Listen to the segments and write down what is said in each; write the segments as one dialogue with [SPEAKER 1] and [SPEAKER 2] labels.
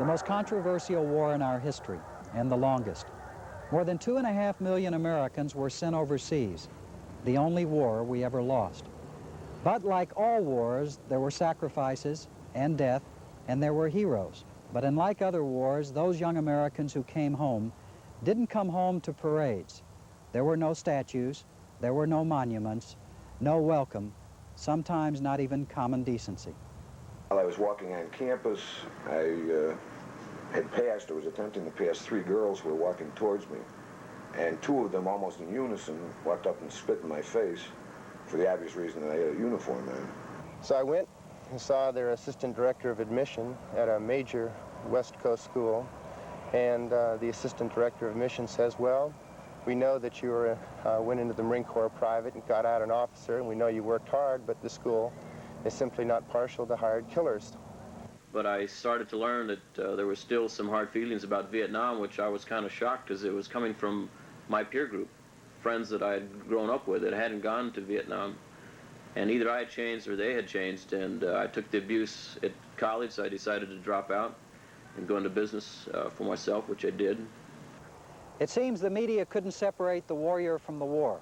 [SPEAKER 1] the most controversial war in our history, and the longest. More than 2.5 million Americans were sent overseas, the only war we ever lost. But like all wars, there were sacrifices and death, and there were heroes. But unlike other wars, those young Americans who came home didn't come home to parades. There were no statues, there were no monuments, no welcome, sometimes not even common decency.
[SPEAKER 2] While I was walking on campus, I was attempting to pass 3 girls who were walking towards me, and 2 of them, almost in unison, walked up and spit in my face for the obvious reason that I had a uniform on.
[SPEAKER 3] So I went and saw their assistant director of admission at a major West Coast school, and the assistant director of admission says, well, we know that you went into the Marine Corps private and got out an officer, and we know you worked hard, but the school is simply not partial to hired killers.
[SPEAKER 4] But I started to learn that there was still some hard feelings about Vietnam, which I was kind of shocked because it was coming from my peer group, friends that I had grown up with that hadn't gone to Vietnam. And either I had changed or they had changed, and I took the abuse at college, so I decided to drop out and go into business for myself, which I did.
[SPEAKER 1] It seems the media couldn't separate the warrior from the war.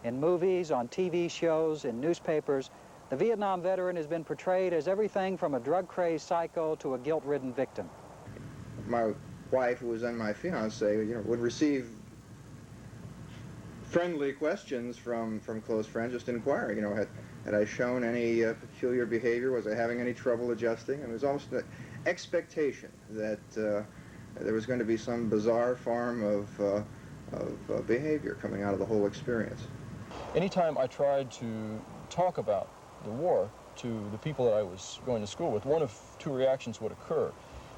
[SPEAKER 1] In movies, on TV shows, in newspapers, the Vietnam veteran has been portrayed as everything from a drug-crazed psycho to a guilt-ridden victim.
[SPEAKER 5] My wife, who was then my fiancée, would receive friendly questions from close friends, just inquiring, had I shown any peculiar behavior? Was I having any trouble adjusting? And it was almost an expectation that there was going to be some bizarre form of behavior coming out of the whole experience.
[SPEAKER 6] Anytime I tried to talk about the war to the people that I was going to school with, one of 2 reactions would occur.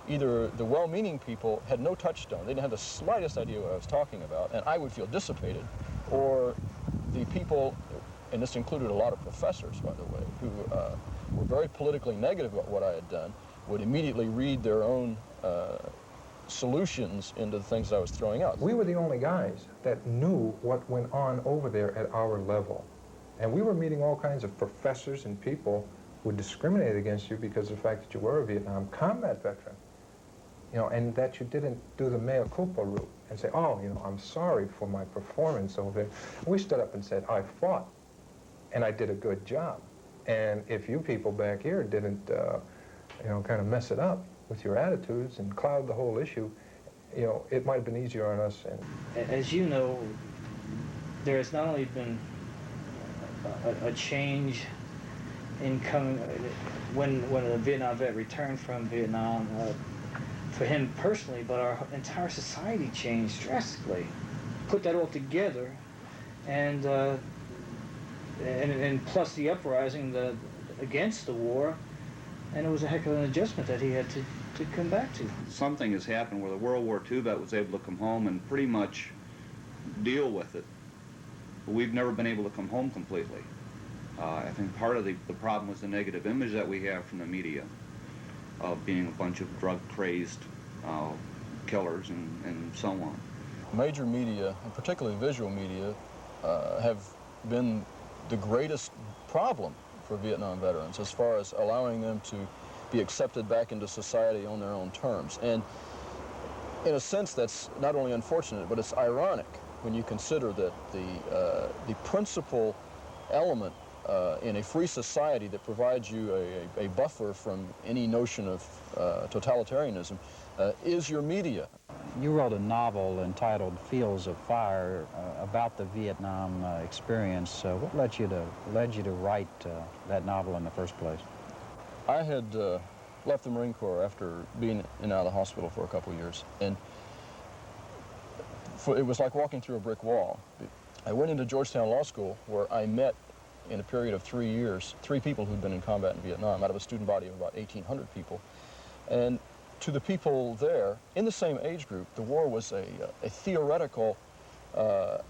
[SPEAKER 6] Either the well-meaning people had no touchstone, they didn't have the slightest idea what I was talking about, and I would feel dissipated, or the people, and this included a lot of professors, by the way, who were very politically negative about what I had done, would immediately read their own solutions into the things I was throwing out.
[SPEAKER 7] We were the only guys that knew what went on over there at our level. And we were meeting all kinds of professors and people who would discriminate against you because of the fact that you were a Vietnam combat veteran. And that you didn't do the mea culpa route and say, oh, I'm sorry for my performance over there. We stood up and said, I fought, and I did a good job. And if you people back here didn't, kind of mess it up with your attitudes and cloud the whole issue, it might have been easier on us.
[SPEAKER 8] And as you know, there has not only been a change in coming when a Vietnam vet returned from Vietnam, for him personally, but our entire society changed drastically. Put that all together, and plus the uprising against the war, and it was a heck of an adjustment that he had to come back to.
[SPEAKER 9] Something has happened where the World War II vet was able to come home and pretty much deal with it. But we've never been able to come home completely. I think part of the problem was the negative image that we have from the media of being a bunch of drug-crazed killers and so on.
[SPEAKER 6] Major media, and particularly visual media, have been the greatest problem for Vietnam veterans as far as allowing them to be accepted back into society on their own terms. And in a sense, that's not only unfortunate, but it's ironic when you consider that the principal element in a free society that provides you a buffer from any notion of totalitarianism is your media.
[SPEAKER 1] You wrote a novel entitled Fields of Fire about the Vietnam experience. What led you to write that novel in the first place?
[SPEAKER 6] I had left the Marine Corps after being in and out of the hospital for a couple of years, and it was like walking through a brick wall. I went into Georgetown Law School, where I met in a period of 3 years 3 people who'd been in combat in Vietnam out of a student body of about 1,800 people. And to the people there, in the same age group, the war was a theoretical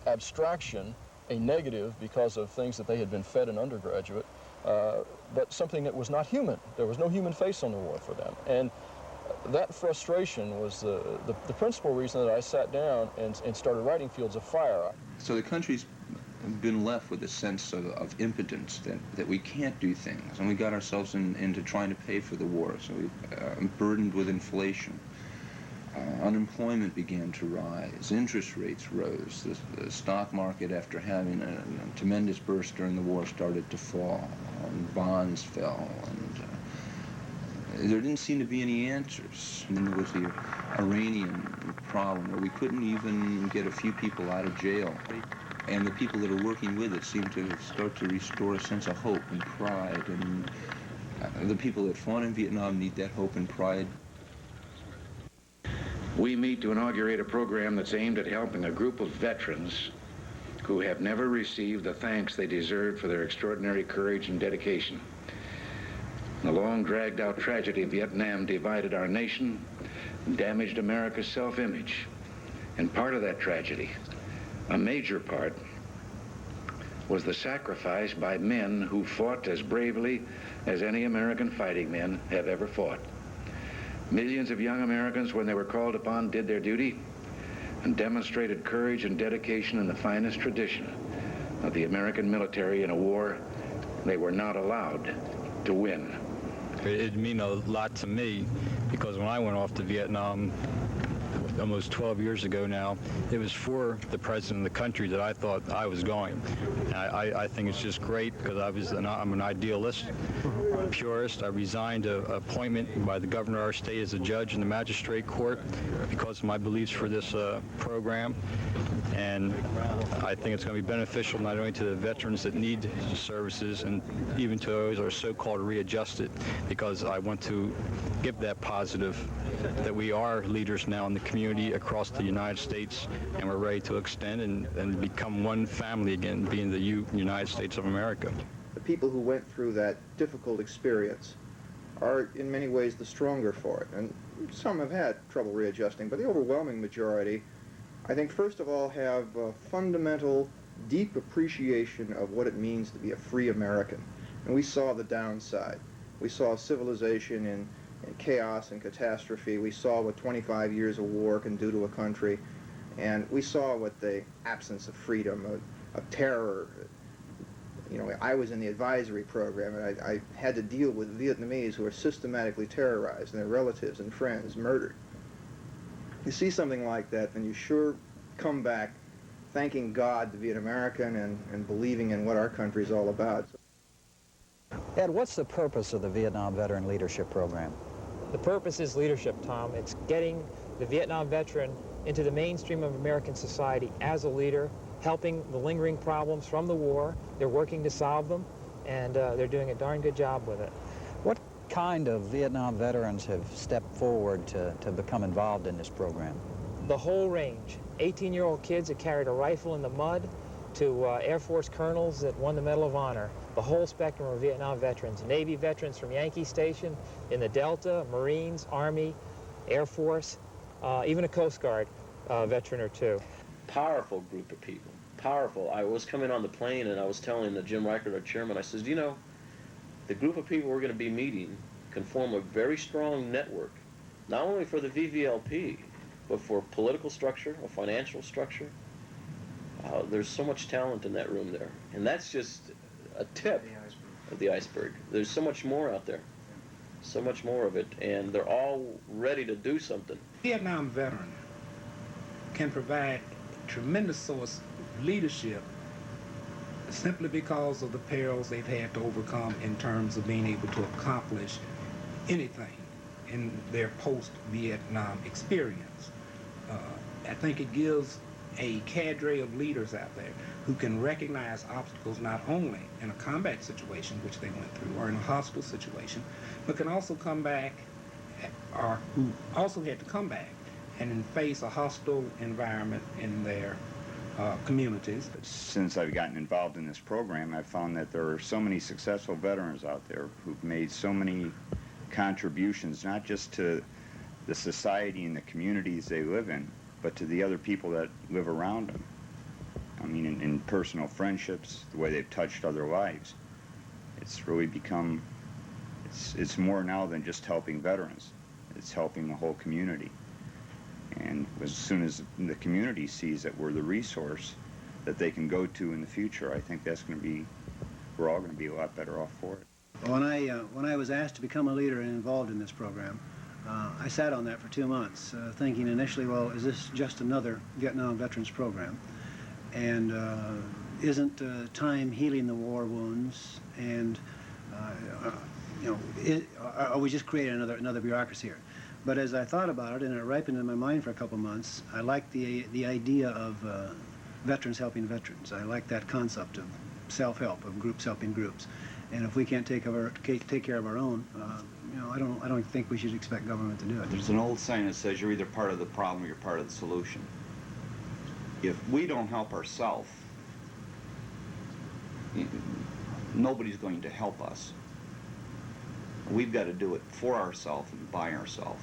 [SPEAKER 6] abstraction, a negative because of things that they had been fed in undergraduate, but something that was not human. There was no human face on the war for them. And that frustration was the principal reason that I sat down and started writing Fields of Fire.
[SPEAKER 9] So the country's been left with a sense of impotence, that we can't do things, and we got ourselves into trying to pay for the war, so we're burdened with inflation.
[SPEAKER 10] Unemployment began to rise, interest rates rose, the stock market, after having a tremendous burst during the war, started to fall, and bonds fell, and there didn't seem to be any answers. And then there was the Iranian problem, where we couldn't even get a few people out of jail. And the people that are working with it seem to start to restore a sense of hope and pride, and the people that fought in Vietnam need that hope and pride.
[SPEAKER 11] We meet to inaugurate a program that's aimed at helping a group of veterans who have never received the thanks they deserve for their extraordinary courage and dedication. The long dragged-out tragedy of Vietnam divided our nation and damaged America's self-image. And part of that tragedy, a major part, was the sacrifice by men who fought as bravely as any American fighting men have ever fought. Millions of young Americans, when they were called upon, did their duty and demonstrated courage and dedication in the finest tradition of the American military in a war they were not allowed to win.
[SPEAKER 12] It'd mean a lot to me, because when I went off to Vietnam almost 12 years ago now, it was for the president of the country that I thought I was going. And I think it's just great, because I'm an idealist, a purist. I resigned an appointment by the governor of our state as a judge in the magistrate court because of my beliefs for this program. And I think it's going to be beneficial not only to the veterans that need services, and even to those that are so-called readjusted, because I want to give that positive that we are leaders now in the community across the United States, and we're ready to extend and become one family again, being the United States of America.
[SPEAKER 5] The people who went through that difficult experience are in many ways the stronger for it. And some have had trouble readjusting, but the overwhelming majority, I think, first of all, have a fundamental, deep appreciation of what it means to be a free American. And we saw the downside. We saw civilization in chaos and catastrophe. We saw what 25 years of war can do to a country. And we saw what the absence of freedom, of terror. You know, I was in the advisory program, and I had to deal with Vietnamese who were systematically terrorized and their relatives and friends murdered. You see something like that, then you sure come back thanking God to be an American and believing in what our country's all about.
[SPEAKER 1] Ed, what's the purpose of the Vietnam Veteran Leadership Program?
[SPEAKER 13] The purpose is leadership, Tom. It's getting the Vietnam veteran into the mainstream of American society as a leader, helping the lingering problems from the war. They're working to solve them, and they're doing a darn good job with it.
[SPEAKER 1] What kind of Vietnam veterans have stepped forward to become involved in this program?
[SPEAKER 13] The whole range. 18-year-old kids that carried a rifle in the mud, to Air Force colonels that won the Medal of Honor. The whole spectrum of Vietnam veterans. Navy veterans from Yankee Station, in the Delta, Marines, Army, Air Force, even a Coast Guard veteran or two.
[SPEAKER 4] Powerful group of people. Powerful. I was coming on the plane and I was telling Jim Reichert, our chairman, I says, you know, the group of people we're going to be meeting can form a very strong network, not only for the VVLP, but for political structure, a financial structure. There's so much talent in that room there. And that's just a tip of the iceberg. There's so much more out there. So much more of it. And they're all ready to do something.
[SPEAKER 14] Vietnam veteran can provide a tremendous source of leadership simply because of the perils they've had to overcome in terms of being able to accomplish anything in their post-Vietnam experience. I think it gives a cadre of leaders out there who can recognize obstacles not only in a combat situation, which they went through, or in a hostile situation, but can also come back, or who also had to come back and face a hostile environment in their communities.
[SPEAKER 15] Since I've gotten involved in this program, I've found that there are so many successful veterans out there who've made so many contributions, not just to the society and the communities they live in, but to the other people that live around them. I mean, in personal friendships, the way they've touched other lives. It's really become, it's more now than just helping veterans. It's helping the whole community. And as soon as the community sees that we're the resource that they can go to in the future, I think that's going to be, we're all going to be a lot better off for it.
[SPEAKER 16] When I was asked to become a leader and involved in this program, I sat on that for 2 months, thinking initially, well, is this just another Vietnam veterans program? And isn't time healing the war wounds? And are we just creating another bureaucracy here? But as I thought about it, and it ripened in my mind for a couple months, I liked the idea of veterans helping veterans. I like that concept of self-help, of groups helping groups. And if we can't take care of our own, I don't think we should expect government to do it.
[SPEAKER 9] There's an old saying that says you're either part of the problem or you're part of the solution. If we don't help ourselves, nobody's going to help us. We've got to do it for ourselves and by ourselves.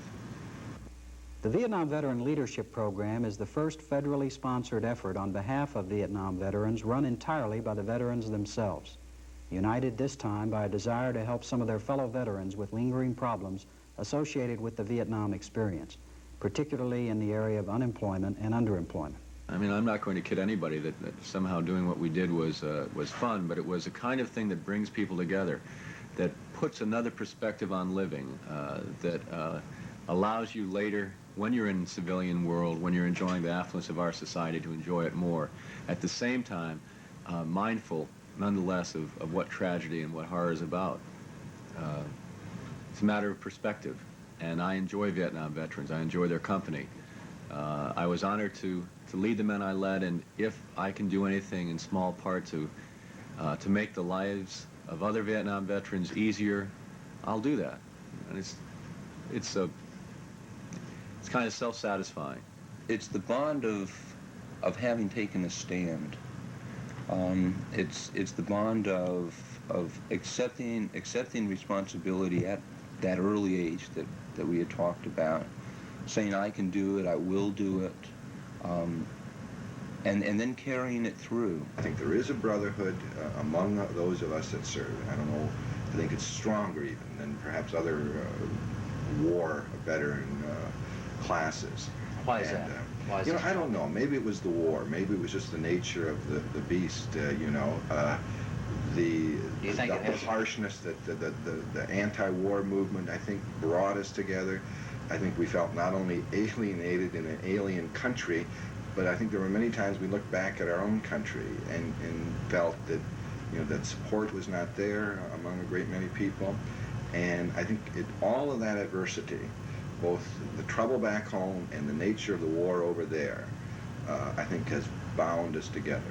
[SPEAKER 1] The Vietnam Veteran Leadership Program is the first federally sponsored effort on behalf of Vietnam veterans run entirely by the veterans themselves, united this time by a desire to help some of their fellow veterans with lingering problems associated with the Vietnam experience, particularly in the area of unemployment and underemployment.
[SPEAKER 17] I mean, I'm not going to kid anybody that somehow doing what we did was fun, but it was a kind of thing that brings people together, that puts another perspective on living, that allows you later, when you're in the civilian world, when you're enjoying the affluence of our society, to enjoy it more. At the same time, mindful, nonetheless, of what tragedy and what horror is about. It's a matter of perspective, and I enjoy Vietnam veterans. I enjoy their company. I was honored to lead the men I led, and if I can do anything in small part to make the lives of other Vietnam veterans easier, I'll do that. And it's kind of self-satisfying.
[SPEAKER 10] It's the bond of having taken a stand. It's the bond of accepting responsibility at that early age that we had talked about, saying I can do it, I will do it, and then carrying it through.
[SPEAKER 2] I think there is a brotherhood among those of us that serve. I don't know, I think it's stronger even than perhaps other war veteran classes.
[SPEAKER 1] Why is that? Why is that?
[SPEAKER 2] I don't know. Maybe it was the war. Maybe it was just the nature of the beast. The harshness that the anti-war movement, I think, brought us together. I think we felt not only alienated in an alien country, but I think there were many times we looked back at our own country and felt that, that support was not there among a great many people. And I think all of that adversity, both the trouble back home and the nature of the war over there, I think has bound us together.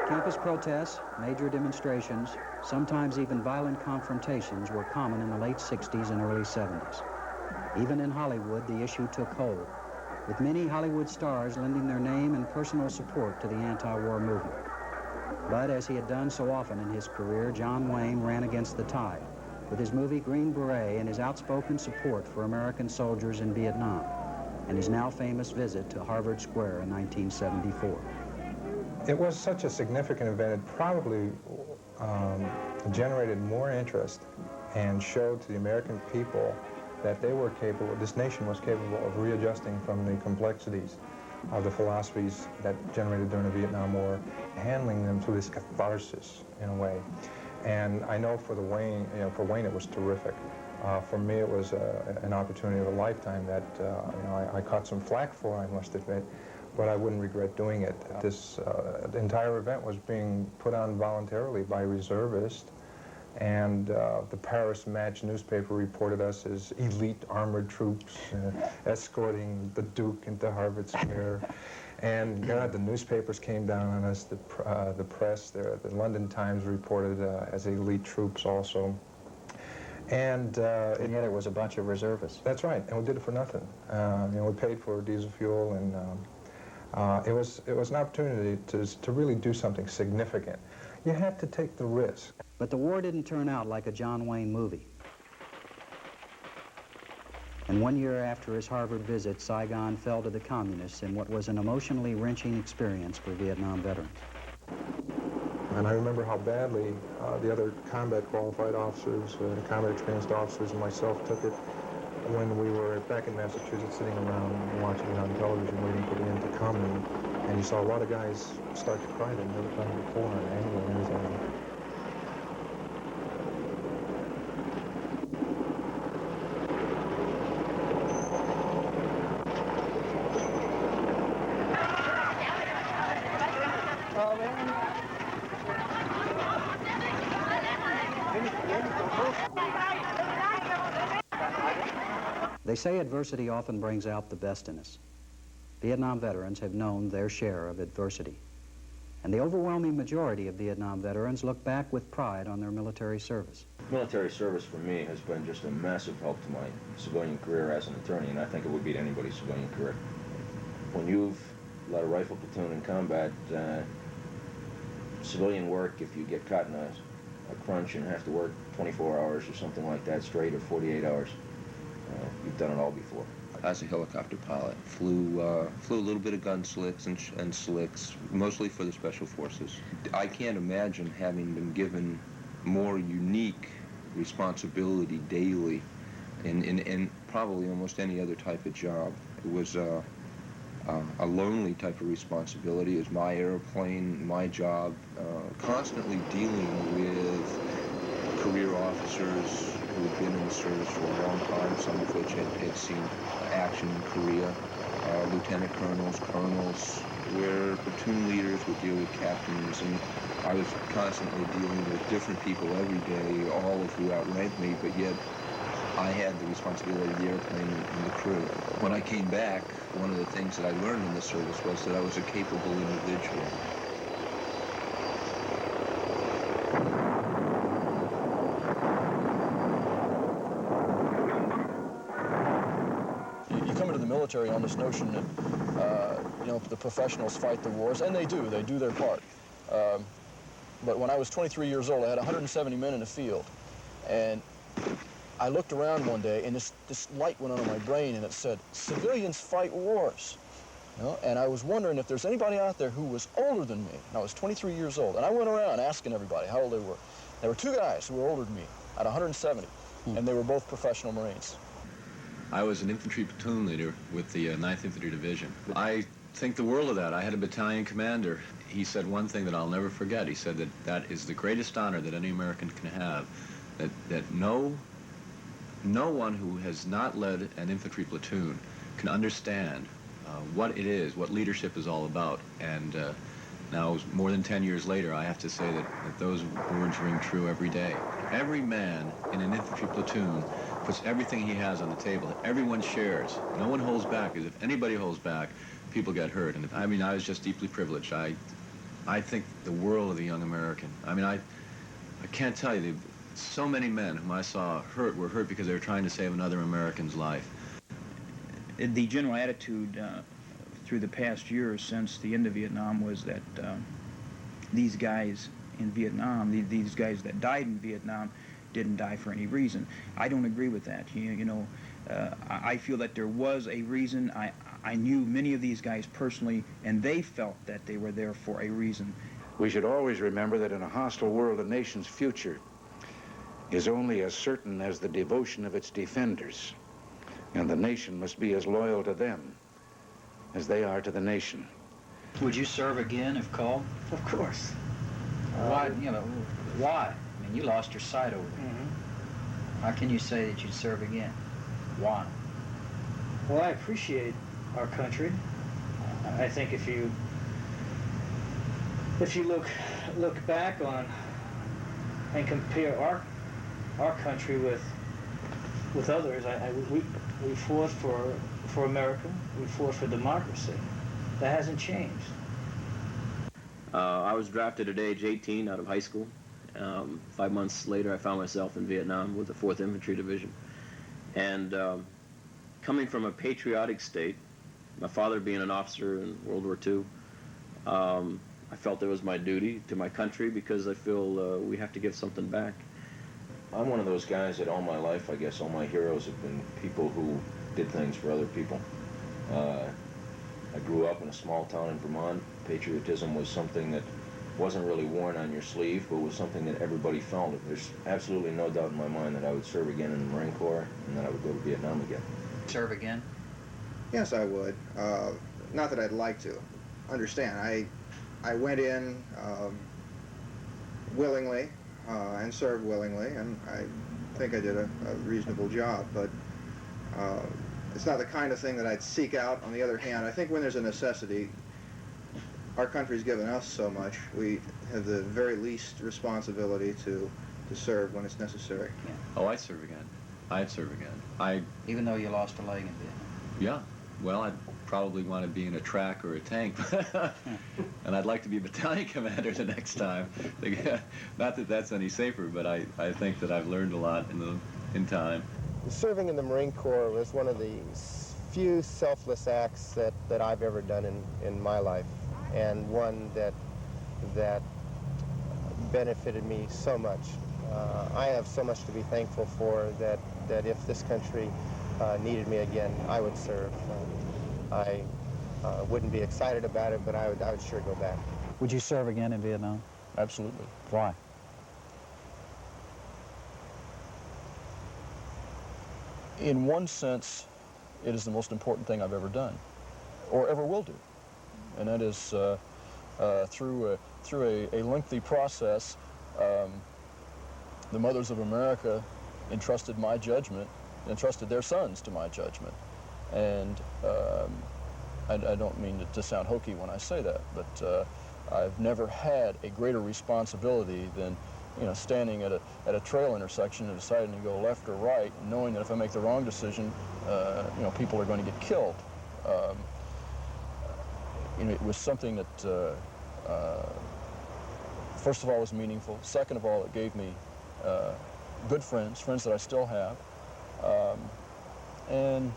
[SPEAKER 1] Campus protests, major demonstrations, sometimes even violent confrontations were common in the late 60s and early 70s. Even in Hollywood, the issue took hold, with many Hollywood stars lending their name and personal support to the anti-war movement. But as he had done so often in his career, John Wayne ran against the tide with his movie Green Beret and his outspoken support for American soldiers in Vietnam, and his now famous visit to Harvard Square in 1974.
[SPEAKER 7] It was such a significant event, it probably generated more interest and showed to the American people that they were capable, this nation was capable of readjusting from the complexities of the philosophies that generated during the Vietnam War, handling them through this catharsis in a way. And I know for Wayne it was terrific. For me, it was an opportunity of a lifetime that I caught some flack for, I must admit, but I wouldn't regret doing it. This the entire event was being put on voluntarily by reservists, and the Paris Match newspaper reported us as elite armored troops escorting the Duke into Harvard Square. And God, the newspapers came down on us, the press, the London Times reported as elite troops also. And
[SPEAKER 1] yet it was a bunch of reservists.
[SPEAKER 7] That's right, and we did it for nothing. We paid for diesel fuel, and it was an opportunity to really do something significant. You had to take the risk.
[SPEAKER 1] But the war didn't turn out like a John Wayne movie. And 1 year after his Harvard visit, Saigon fell to the communists in what was an emotionally wrenching experience for Vietnam veterans.
[SPEAKER 7] And I remember how badly the other combat qualified officers, the combat experienced officers and myself took it when we were back in Massachusetts sitting around watching it on television waiting for the end to come. And you saw a lot of guys start to cry they'd never done before, and anger and everything.
[SPEAKER 1] They say adversity often brings out the best in us. Vietnam veterans have known their share of adversity. And the overwhelming majority of Vietnam veterans look back with pride on their military service.
[SPEAKER 18] Military service for me has been just a massive help to my civilian career as an attorney, and I think it would be to anybody's civilian career. When you've led a rifle platoon in combat, civilian work, if you get caught in a crunch and have to work 24 hours or something like that straight, or 48 hours, you've done it all before.
[SPEAKER 10] As a helicopter pilot, flew a little bit of gun slicks and slicks, mostly for the Special Forces. I can't imagine having been given more unique responsibility daily in probably almost any other type of job. It was a lonely type of responsibility. It was my airplane, my job, constantly dealing with career officers who had been in the service for a long time, some of which had seen action in Korea, lieutenant colonels, colonels, where platoon leaders would deal with captains, and I was constantly dealing with different people every day, all of who outranked me, but yet I had the responsibility of the airplane and the crew. When I came back, one of the things that I learned in the service was that I was a capable individual.
[SPEAKER 6] You come into the military on this notion that, the professionals fight the wars, and they do their part. But when I was 23 years old, I had 170 men in the field, and I looked around one day, and this light went on in my brain, and it said, "Civilians fight wars." And I was wondering if there's anybody out there who was older than me. And I was 23 years old, and I went around asking everybody how old they were. There were two guys who were older than me, at 170, and they were both professional Marines.
[SPEAKER 17] I was an infantry platoon leader with the 9th Infantry Division. I think the world of that. I had a battalion commander. He said one thing that I'll never forget. He said that is the greatest honor that any American can have, that no one who has not led an infantry platoon can understand what it is, what leadership is all about. And now, more than 10 years later, I have to say that those words ring true every day. Every man in an infantry platoon puts everything he has on the table. Everyone shares. No one holds back, because if anybody holds back, people get hurt. And I mean, I was just deeply privileged. I think the world of the young American. I mean, I can't tell you, so many men whom I saw were hurt because they were trying to save another American's life.
[SPEAKER 19] The general attitude through the past years since the end of Vietnam was that these guys in Vietnam, these guys that died in Vietnam, didn't die for any reason. I don't agree with that. I feel that there was a reason. I knew many of these guys personally, and they felt that they were there for a reason.
[SPEAKER 11] We should always remember that in a hostile world, a nation's future is only as certain as the devotion of its defenders, and the nation must be as loyal to them as they are to the nation.
[SPEAKER 1] Would you serve again if called?
[SPEAKER 8] Of course.
[SPEAKER 1] Why? Why? I mean, you lost your sight over there.
[SPEAKER 8] Mm-hmm.
[SPEAKER 1] How can you say that you'd serve again? Why?
[SPEAKER 8] Well, I appreciate our country. I think if you look back on and compare our country with others, we fought for America. We fought for democracy. That hasn't changed.
[SPEAKER 4] I was drafted at age 18 out of high school. 5 months later, I found myself in Vietnam with the 4th Infantry Division. And coming from a patriotic state, my father being an officer in World War II, I felt it was my duty to my country, because I feel we have to give something back.
[SPEAKER 18] I'm one of those guys that all my life, I guess, all my heroes have been people who did things for other people. I grew up in a small town in Vermont. Patriotism was something that wasn't really worn on your sleeve, but was something that everybody felt. There's absolutely no doubt in my mind that I would serve again in the Marine Corps, and that I would go to Vietnam again.
[SPEAKER 1] Serve again?
[SPEAKER 5] Yes, I would. Not that I'd like to. Understand, I went in willingly and served willingly, and I think I did a reasonable job, but it's not the kind of thing that I'd seek out. On the other hand, I think when there's a necessity, our country's given us so much, we have the very least responsibility to serve when it's necessary.
[SPEAKER 17] Oh, I'd serve again. I'd serve again.
[SPEAKER 20] Even though you lost a leg in Vietnam?
[SPEAKER 17] Yeah. Well, I'd probably want to be in a track or a tank, and I'd like to be a battalion commander the next time. Not that that's any safer, but I think that I've learned a lot in time.
[SPEAKER 3] Serving in the Marine Corps was one of the few selfless acts that I've ever done in my life, and one that benefited me so much. I have so much to be thankful for that if this country needed me again, I would serve. I wouldn't be excited about it, but I would sure go back.
[SPEAKER 1] Would you serve again in Vietnam?
[SPEAKER 6] Absolutely.
[SPEAKER 1] Why?
[SPEAKER 6] In one sense, it is the most important thing I've ever done, or ever will do. And that is through a lengthy process, the mothers of America entrusted my judgment, entrusted their sons to my judgment. And I don't mean to sound hokey when I say that, but I've never had a greater responsibility than standing at a trail intersection and deciding to go left or right, and knowing that if I make the wrong decision, people are going to get killed. It was something that, first of all, was meaningful. Second of all, it gave me good friends that I still have. And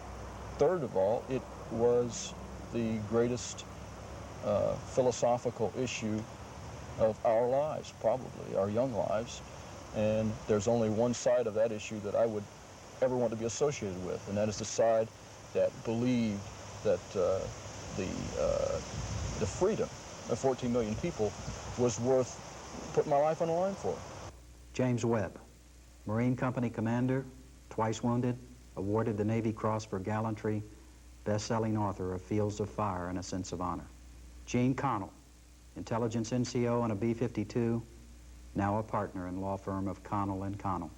[SPEAKER 6] third of all, it was the greatest philosophical issue of our lives, probably, our young lives. And there's only one side of that issue that I would ever want to be associated with, and that is the side that believed that the freedom of 14 million people was worth putting my life on the line for.
[SPEAKER 1] James Webb, Marine Company commander, twice wounded, awarded the Navy Cross for gallantry, best-selling author of Fields of Fire and a Sense of Honor. Gene Connell, intelligence NCO on a B-52, now a partner in law firm of Connell and Connell.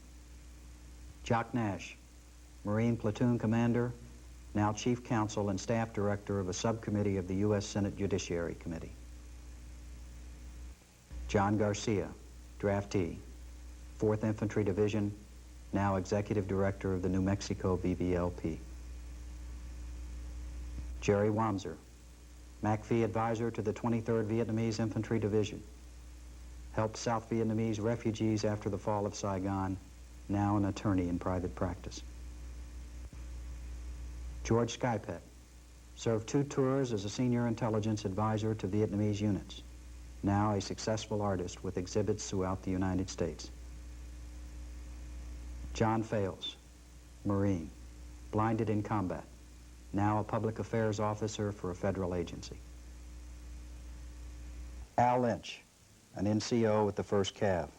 [SPEAKER 1] Jock Nash, Marine platoon commander, now chief counsel and staff director of a subcommittee of the U.S. Senate Judiciary Committee. John Garcia, draftee, 4th Infantry Division, now executive director of the New Mexico VVLP. Jerry Wamser, MACV advisor to the 23rd Vietnamese Infantry Division, helped South Vietnamese refugees after the fall of Saigon, now an attorney in private practice. George Skypet served 2 tours as a senior intelligence advisor to Vietnamese units, now a successful artist with exhibits throughout the United States. John Fales, Marine, blinded in combat, now a public affairs officer for a federal agency. Al Lynch, an NCO with the 1st Cav,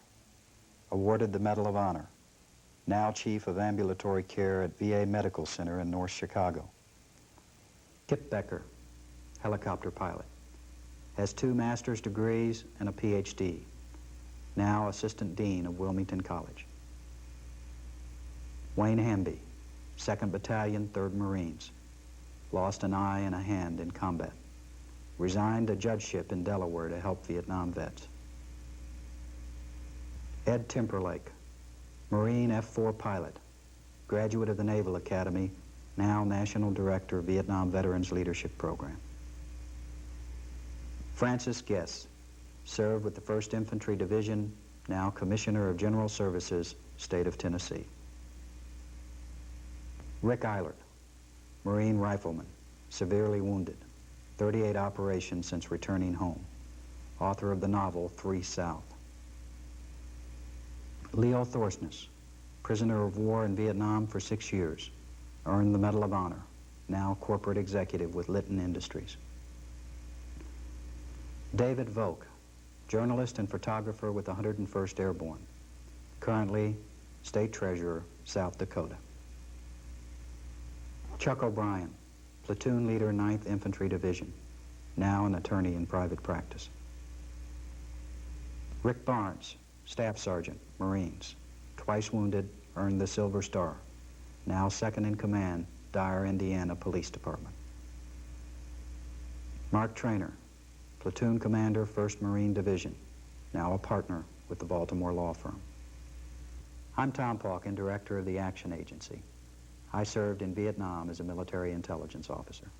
[SPEAKER 1] awarded the Medal of Honor, now chief of ambulatory care at VA Medical Center in North Chicago. Kip Becker, helicopter pilot, has 2 master's degrees and a PhD, now assistant dean of Wilmington College. Wayne Hamby, 2nd Battalion, 3rd Marines, lost an eye and a hand in combat, resigned a judgeship in Delaware to help Vietnam vets. Ed Timberlake, Marine F-4 pilot, graduate of the Naval Academy, now National Director of Vietnam Veterans Leadership Program. Francis Guess, served with the 1st Infantry Division, now Commissioner of General Services, State of Tennessee. Rick Eilert, Marine rifleman, severely wounded, 38 operations since returning home, author of the novel 3 South. Leo Thorsness, prisoner of war in Vietnam for 6 years, earned the Medal of Honor, now corporate executive with Litton Industries. David Volk, journalist and photographer with the 101st Airborne, currently State Treasurer, South Dakota. Chuck O'Brien, platoon leader, 9th Infantry Division, now an attorney in private practice. Rick Barnes, Staff Sergeant, Marines, twice wounded, earned the Silver Star, now 2nd in command, Dyer, Indiana Police Department. Mark Traynor, platoon commander, 1st Marine Division, now a partner with the Baltimore law firm. I'm Tom Pauken, director of the Action Agency. I served in Vietnam as a military intelligence officer.